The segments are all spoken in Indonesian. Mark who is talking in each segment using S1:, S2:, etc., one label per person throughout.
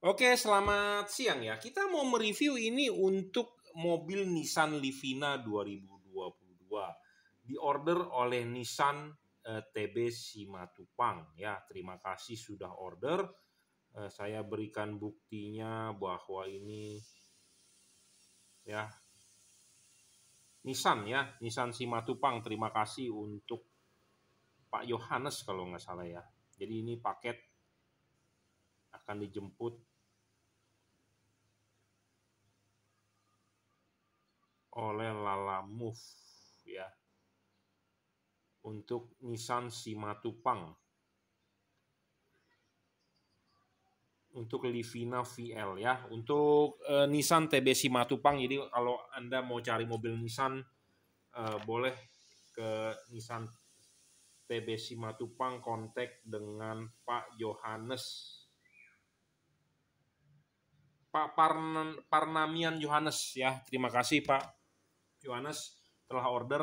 S1: Oke, selamat siang ya. Kita mau mereview ini untuk mobil Nissan Livina 2022. Diorder oleh Nissan TB Simatupang ya. Terima kasih sudah order. Saya berikan buktinya bahwa ini ya Nissan Simatupang. Terima kasih untuk Pak Yohanes kalau nggak salah ya. Jadi ini paket akan dijemput oleh Lalamove ya, untuk Nissan Simatupang, untuk Livina VL ya, untuk Nissan TB Simatupang. Jadi kalau Anda mau cari mobil Nissan, boleh ke Nissan TB Simatupang, kontak dengan Pak Yohanes, Pak Parnamian Yohanes ya. Terima kasih Pak Yohanes telah order.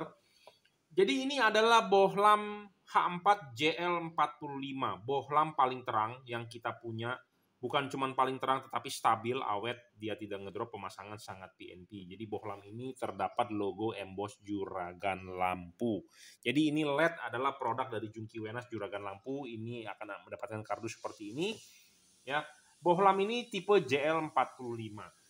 S1: Jadi ini adalah bohlam H4 JL45, bohlam paling terang yang kita punya. Bukan cuma paling terang tetapi stabil, awet, dia tidak ngedrop, pemasangan sangat PNP. Jadi bohlam ini terdapat logo emboss juragan lampu. Jadi ini LED adalah produk dari Jungki Wenas juragan lampu. Ini akan mendapatkan kardus seperti ini ya. Bohlam ini tipe JL45.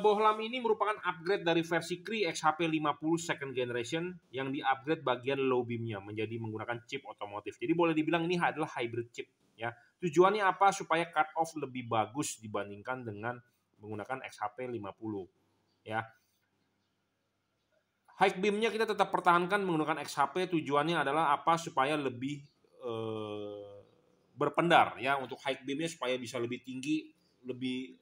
S1: Bohlam ini merupakan upgrade dari versi Cree XHP50 second generation yang di-upgrade bagian low beamnya menjadi menggunakan chip otomotif. Jadi boleh dibilang ini adalah hybrid chip ya. Tujuannya apa? Supaya cut off lebih bagus dibandingkan dengan menggunakan XHP50 ya. High beamnya kita tetap pertahankan menggunakan XHP. Tujuannya adalah apa? Supaya lebih berpendar ya, untuk high beamnya supaya bisa lebih tinggi, lebih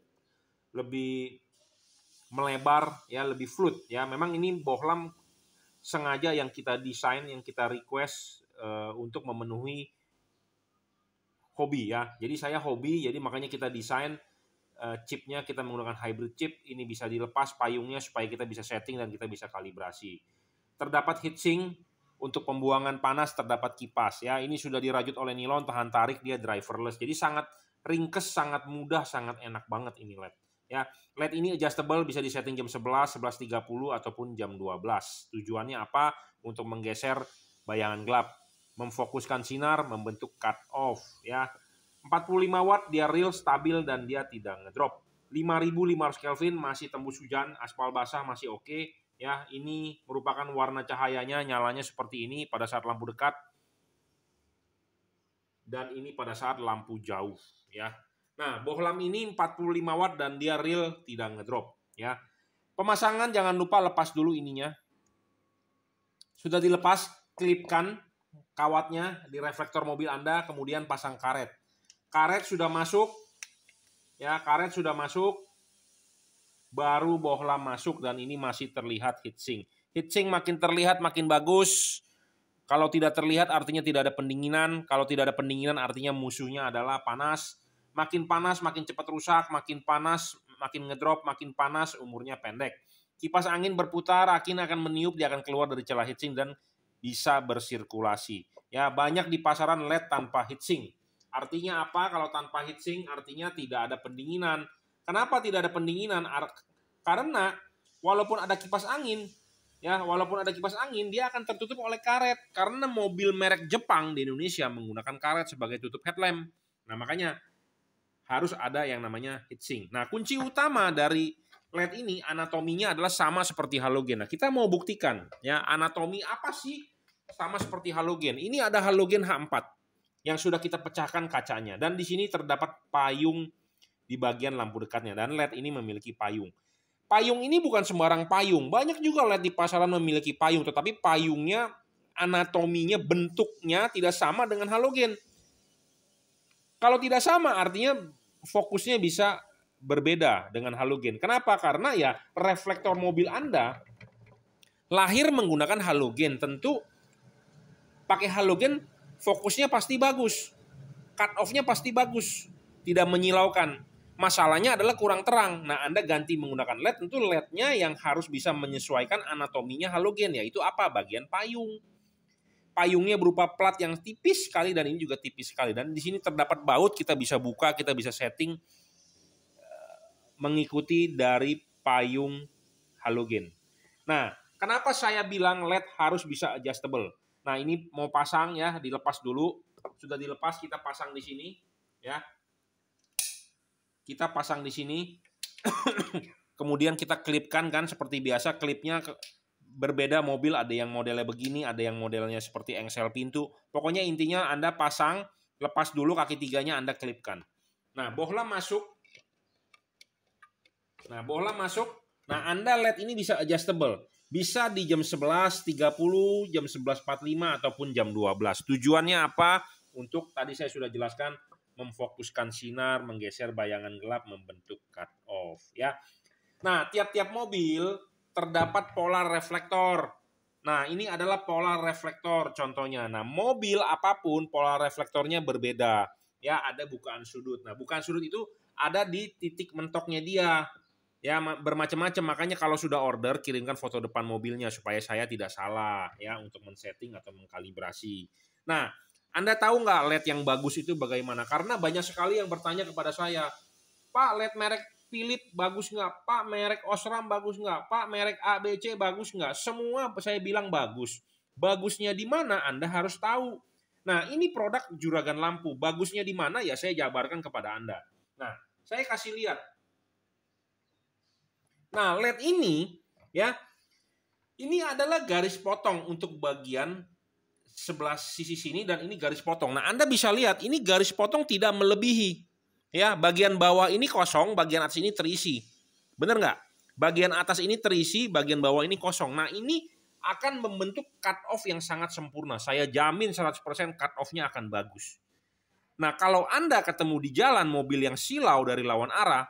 S1: melebar ya, lebih fluid ya. Memang ini bohlam sengaja yang kita desain, yang kita request untuk memenuhi hobi ya. Jadi saya hobi, jadi makanya kita desain chipnya, kita menggunakan hybrid chip. Ini bisa dilepas payungnya supaya kita bisa setting dan kita bisa kalibrasi. Terdapat heatsink untuk pembuangan panas, terdapat kipas ya. Ini sudah dirajut oleh nilon, tahan tarik, dia driverless. Jadi sangat ringkes, sangat mudah, sangat enak banget ini LED. Ya, LED ini adjustable, bisa disetting jam 11, 11.30 ataupun jam 12. Tujuannya apa? Untuk menggeser bayangan gelap, memfokuskan sinar, membentuk cut off ya. 45 watt, dia real, stabil, dan dia tidak ngedrop. 5500 Kelvin, masih tembus hujan, aspal basah masih oke ya. Ini merupakan warna cahayanya, nyalanya seperti ini pada saat lampu dekat, dan ini pada saat lampu jauh ya. Nah, bohlam ini 45 watt dan dia real, tidak ngedrop ya. Pemasangan jangan lupa lepas dulu ininya. Sudah dilepas, klipkan kawatnya di reflektor mobil Anda, kemudian pasang karet. Karet sudah masuk ya, karet sudah masuk, baru bohlam masuk, dan ini masih terlihat heatsink. Heatsink makin terlihat makin bagus. Kalau tidak terlihat artinya tidak ada pendinginan. Kalau tidak ada pendinginan artinya musuhnya adalah panas. Makin panas makin cepat rusak, makin panas makin ngedrop, makin panas umurnya pendek. Kipas angin berputar, angin akan meniup, dia akan keluar dari celah heatsink dan bisa bersirkulasi. Ya, banyak di pasaran LED tanpa heatsink. Artinya apa? Kalau tanpa heatsink artinya tidak ada pendinginan. Kenapa tidak ada pendinginan? Karena walaupun ada kipas angin, ya, walaupun ada kipas angin, dia akan tertutup oleh karet. Karena mobil merek Jepang di Indonesia menggunakan karet sebagai tutup headlamp. Nah, makanya harus ada yang namanya heatsink. Nah, kunci utama dari LED ini anatominya adalah sama seperti halogen. Nah, kita mau buktikan ya, anatomi apa sih sama seperti halogen. Ini ada halogen H4 yang sudah kita pecahkan kacanya, dan di sini terdapat payung di bagian lampu dekatnya, dan LED ini memiliki payung. Payung ini bukan sembarang payung. Banyak juga LED di pasaran memiliki payung, tetapi payungnya, anatominya, bentuknya tidak sama dengan halogen. Kalau tidak sama artinya fokusnya bisa berbeda dengan halogen. Kenapa? Karena ya reflektor mobil Anda lahir menggunakan halogen. Tentu pakai halogen fokusnya pasti bagus, cut off-nya pasti bagus, tidak menyilaukan. Masalahnya adalah kurang terang. Nah, Anda ganti menggunakan LED, tentu LED-nya yang harus bisa menyesuaikan anatominya halogen, yaitu apa? Bagian payung. payungnya berupa plat yang tipis sekali dan ini juga tipis sekali. Dan di sini terdapat baut, kita bisa buka, kita bisa setting mengikuti dari payung halogen. Nah, kenapa saya bilang LED harus bisa adjustable? Nah, ini mau pasang ya, dilepas dulu. Sudah dilepas, kita pasang di sini ya. Kita pasang di sini. Kemudian kita klipkan kan seperti biasa, klipnya berbeda mobil, ada yang modelnya begini, ada yang modelnya seperti engsel pintu. Pokoknya intinya Anda pasang, lepas dulu kaki tiganya, Anda klipkan. Nah, bohlam masuk. Nah, Anda LED ini bisa adjustable. Bisa di jam 11.30, jam 11.45, ataupun jam 12. Tujuannya apa? Untuk, tadi saya sudah jelaskan, memfokuskan sinar, menggeser bayangan gelap, membentuk cut off. Ya. Nah, tiap-tiap mobil terdapat polar reflektor. Nah, ini adalah polar reflektor contohnya. Nah, mobil apapun polar reflektornya berbeda. Ya, ada bukaan sudut. Nah, bukaan sudut itu ada di titik mentoknya dia. Ya, bermacam-macam. Makanya kalau sudah order, kirimkan foto depan mobilnya supaya saya tidak salah ya untuk men-setting atau mengkalibrasi. Nah, Anda tahu nggak LED yang bagus itu bagaimana? Karena banyak sekali yang bertanya kepada saya, Pak, LED merek Philips bagus nggak? Pak, merek Osram bagus nggak? Pak, merek ABC bagus nggak? Semua saya bilang bagus. Bagusnya di mana? Anda harus tahu. Nah, ini produk juragan lampu. Bagusnya di mana? Ya saya jabarkan kepada Anda. Nah, saya kasih lihat. Nah, LED ini ya, ini adalah garis potong untuk bagian sebelah sisi sini dan ini garis potong. Nah, Anda bisa lihat ini garis potong tidak melebihi. Ya, bagian bawah ini kosong, bagian atas ini terisi. Benar nggak? Bagian atas ini terisi, bagian bawah ini kosong. Nah, ini akan membentuk cut off yang sangat sempurna. Saya jamin 100% cut off-nya akan bagus. Nah, kalau Anda ketemu di jalan mobil yang silau dari lawan arah,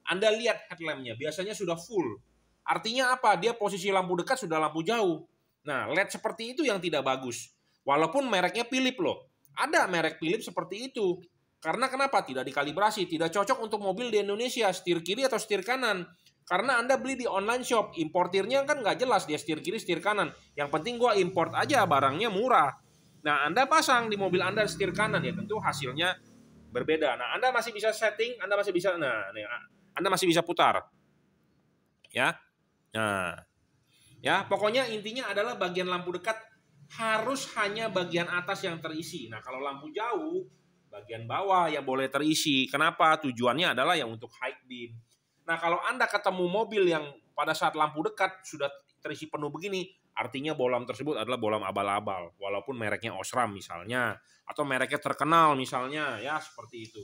S1: Anda lihat headlamp-nya, biasanya sudah full. Artinya apa? Dia posisi lampu dekat sudah lampu jauh. Nah, LED seperti itu yang tidak bagus. Walaupun mereknya Philips loh. Ada merek Philips seperti itu. Karena kenapa? Tidak dikalibrasi, tidak cocok untuk mobil di Indonesia, setir kiri atau setir kanan. Karena Anda beli di online shop, importirnya kan nggak jelas dia setir kiri, setir kanan. Yang penting gua import aja, barangnya murah. Nah, Anda pasang di mobil Anda setir kanan, ya tentu hasilnya berbeda. Nah, Anda masih bisa setting, Anda masih bisa, Anda masih bisa putar. Ya. Nah, ya, pokoknya intinya adalah bagian lampu dekat harus hanya bagian atas yang terisi. Nah, kalau lampu jauh, bagian bawah yang boleh terisi. Kenapa? Tujuannya adalah yang untuk high beam. Nah, kalau Anda ketemu mobil yang pada saat lampu dekat sudah terisi penuh begini, artinya bohlam tersebut adalah bohlam abal-abal. Walaupun mereknya Osram misalnya, atau mereknya terkenal misalnya, ya seperti itu.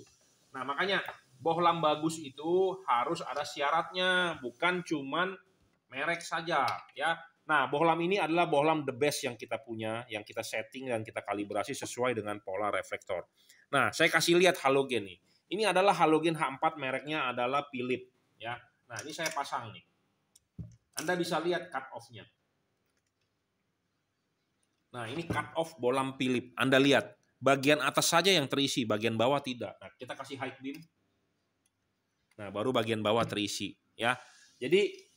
S1: Nah, makanya bohlam bagus itu harus ada syaratnya, bukan cuman merek saja, ya. Nah, bohlam ini adalah bohlam the best yang kita punya, yang kita setting dan kita kalibrasi sesuai dengan pola reflektor. Nah, saya kasih lihat halogen nih. Ini adalah halogen H4, mereknya adalah Philips, ya. Nah, ini saya pasang nih. Anda bisa lihat cut off-nya. Nah, ini cut off bohlam Philips. Anda lihat, bagian atas saja yang terisi, bagian bawah tidak. Nah, kita kasih high beam. Nah, baru bagian bawah terisi, ya. Jadi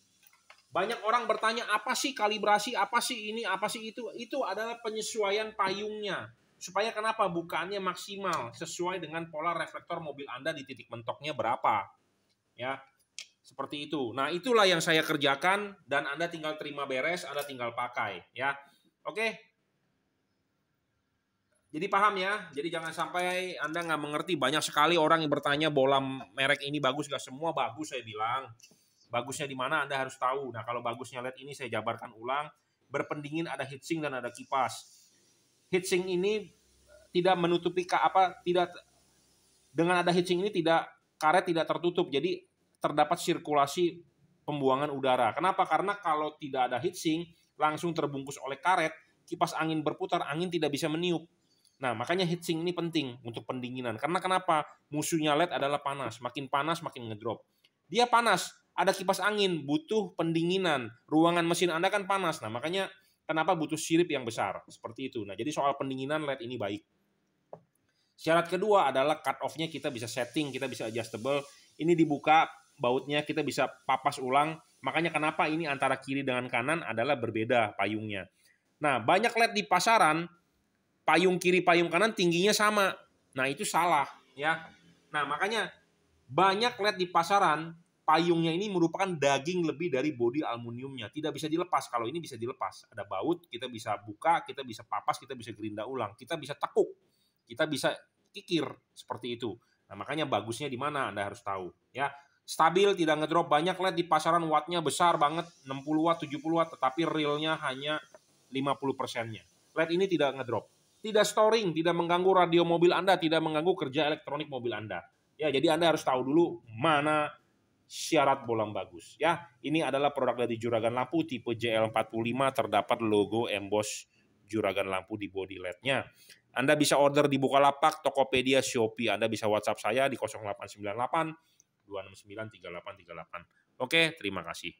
S1: banyak orang bertanya, apa sih kalibrasi, apa sih ini, apa sih itu? Itu adalah penyesuaian payungnya. Supaya kenapa? Bukaannya maksimal sesuai dengan pola reflektor mobil Anda di titik mentoknya berapa. Ya, seperti itu. Nah, itulah yang saya kerjakan dan Anda tinggal terima beres, Anda tinggal pakai, ya. Oke. Jadi paham ya? Jadi jangan sampai Anda nggak mengerti. Banyak sekali orang yang bertanya bohlam merek ini bagus nggak? Semua bagus saya bilang. Bagusnya di mana Anda harus tahu. Nah, kalau bagusnya LED ini saya jabarkan ulang. Berpendingin, ada heatsink dan ada kipas. Heatsink ini tidak menutupi dengan ada heatsink ini karet tidak tertutup. Jadi terdapat sirkulasi pembuangan udara. Kenapa? Karena kalau tidak ada heatsink langsung terbungkus oleh karet, kipas angin berputar, angin tidak bisa meniup. Nah, makanya heatsink ini penting untuk pendinginan. Karena kenapa? Musuhnya LED adalah panas. Makin panas, makin ngedrop. Dia panas, ada kipas angin, butuh pendinginan. Ruangan mesin Anda kan panas. Nah, makanya kenapa butuh sirip yang besar. Seperti itu. Nah, jadi soal pendinginan LED ini baik. Syarat kedua adalah cut off-nya kita bisa setting, kita bisa adjustable. Ini dibuka, bautnya kita bisa papas ulang. Makanya kenapa ini antara kiri dengan kanan adalah berbeda payungnya. Nah, banyak LED di pasaran, payung kiri, payung kanan tingginya sama. Nah, itu salah ya. Nah, makanya banyak LED di pasaran, payungnya ini merupakan daging lebih dari bodi aluminiumnya. Tidak bisa dilepas. Kalau ini bisa dilepas. Ada baut, kita bisa buka, kita bisa papas, kita bisa gerinda ulang, kita bisa tekuk, kita bisa kikir seperti itu. Nah, makanya bagusnya di mana Anda harus tahu ya. Stabil, tidak ngedrop. Banyak LED di pasaran wattnya besar banget, 60 watt, 70 watt, tetapi realnya hanya 50%-nya. LED ini tidak ngedrop. Tidak storing, tidak mengganggu radio mobil Anda, tidak mengganggu kerja elektronik mobil Anda. Ya, jadi Anda harus tahu dulu mana syarat bohlam bagus. Ya, ini adalah produk dari Juragan Lampu tipe JL45, terdapat logo emboss Juragan Lampu di body LED-nya. Anda bisa order di Bukalapak, Tokopedia, Shopee. Anda bisa WhatsApp saya di 0898 269 3838. Oke, terima kasih.